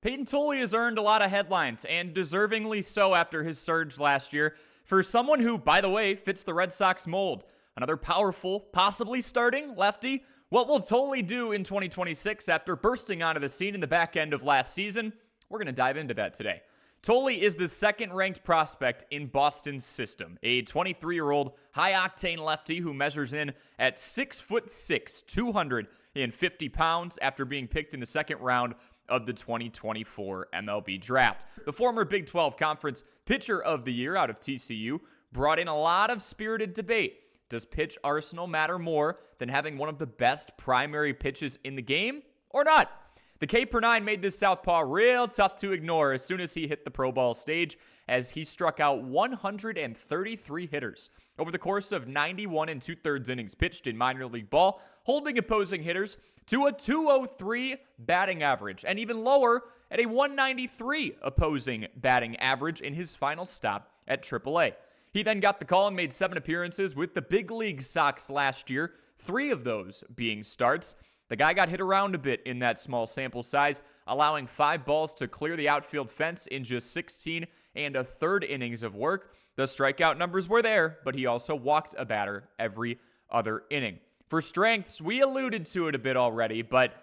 Payton Tolle has earned a lot of headlines, and deservingly so after his surge last year, for someone who, by the way, fits the Red Sox mold. Another powerful, possibly starting lefty. What will Tolle do in 2026 after bursting onto the scene in the back end of last season? We're going to dive into that today. Tolle is the second-ranked prospect in Boston's system, a 23-year-old high-octane lefty who measures in at 6'6", 250 pounds after being picked in the second round of the 2024 MLB Draft. The former Big 12 Conference Pitcher of the Year out of TCU brought in a lot of spirited debate. Does pitch arsenal matter more than having one of the best primary pitches in the game, or not? The K/9 made this southpaw real tough to ignore as soon as he hit the pro ball stage, as he struck out 133 hitters over the course of 91 2/3 innings pitched in minor league ball, holding opposing hitters to a 203 batting average, and even lower at a 193 opposing batting average in his final stop at AAA. He then got the call and made 7 appearances with the big league Sox last year, 3 of those being starts. The guy got hit around a bit in that small sample size, allowing 5 balls to clear the outfield fence in just 16 1/3 innings of work. The strikeout numbers were there, but he also walked a batter every other inning. For strengths, we alluded to it a bit already, but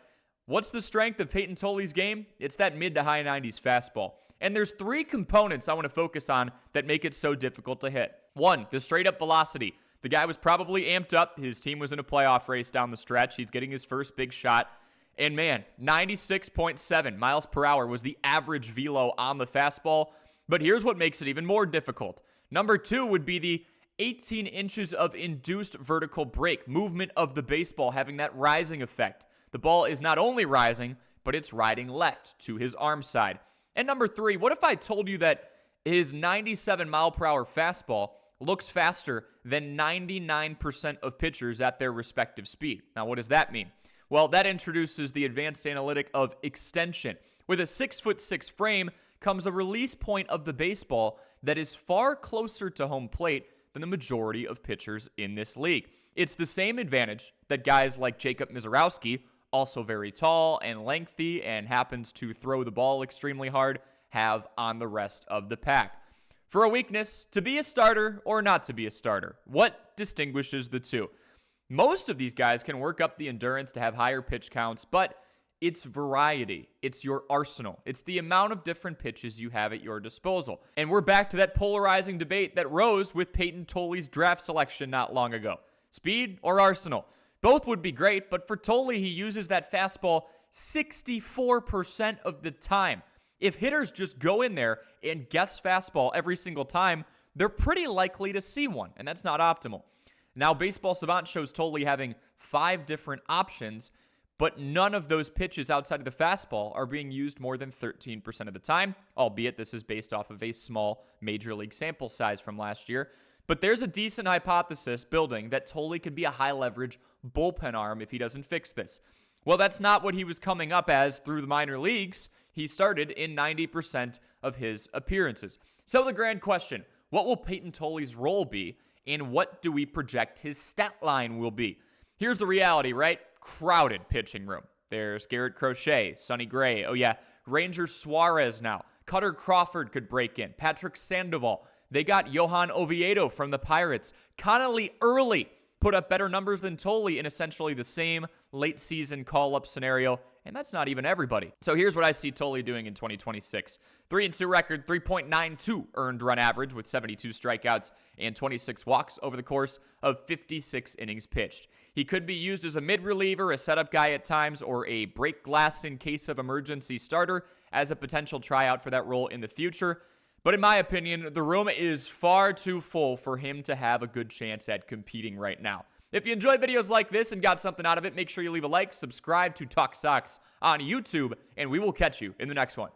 what's the strength of Payton Tolle's game? It's that mid to high 90s fastball. And there's 3 components I want to focus on that make it so difficult to hit. 1, the straight up velocity. The guy was probably amped up. His team was in a playoff race down the stretch. He's getting his first big shot. And man, 96.7 miles per hour was the average velo on the fastball. But here's what makes it even more difficult. Number 2 would be the 18 inches of induced vertical break, movement of the baseball having that rising effect. The ball is not only rising, but it's riding left to his arm side. And number 3, what if I told you that his 97 mile per hour fastball looks faster than 99% of pitchers at their respective speed? Now, what does that mean? Well, that introduces the advanced analytic of extension. With a 6'6" frame comes a release point of the baseball that is far closer to home plate than the majority of pitchers in this league. It's the same advantage that guys like Jacob Misiorowski, also very tall and lengthy and happens to throw the ball extremely hard, have on the rest of the pack. For a weakness, to be a starter or not to be a starter, what distinguishes the two? Most of these guys can work up the endurance to have higher pitch counts, but it's variety. It's your arsenal. It's the amount of different pitches you have at your disposal. And we're back to that polarizing debate that rose with Payton Tolle's draft selection not long ago. Speed or arsenal? Both would be great, but for Tolle, he uses that fastball 64% of the time. If hitters just go in there and guess fastball every single time, they're pretty likely to see one, and that's not optimal. Now, Baseball Savant shows Tolle having 5 different options, but none of those pitches outside of the fastball are being used more than 13% of the time, albeit this is based off of a small major league sample size from last year. But there's a decent hypothesis building that Tolle could be a high-leverage bullpen arm if he doesn't fix this. Well, that's not what he was coming up as through the minor leagues. He started in 90% of his appearances. So the grand question, what will Payton Tolle's role be, and what do we project his stat line will be? Here's the reality, right? Crowded pitching room. There's Garrett Crochet, Sonny Gray. Oh yeah, Ranger Suarez now. Cutter Crawford could break in. Patrick Sandoval. They got Johan Oviedo from the Pirates. Connolly early put up better numbers than Tolle in essentially the same late season call-up scenario, and that's not even everybody. So here's what I see Tolle doing in 2026. 3-2 record, 3.92 earned run average with 72 strikeouts and 26 walks over the course of 56 innings pitched. He could be used as a mid-reliever, a setup guy at times, or a break glass in case of emergency starter as a potential tryout for that role in the future. But in my opinion, the room is far too full for him to have a good chance at competing right now. If you enjoy videos like this and got something out of it, make sure you leave a like, subscribe to Talk Sox on YouTube, and we will catch you in the next one.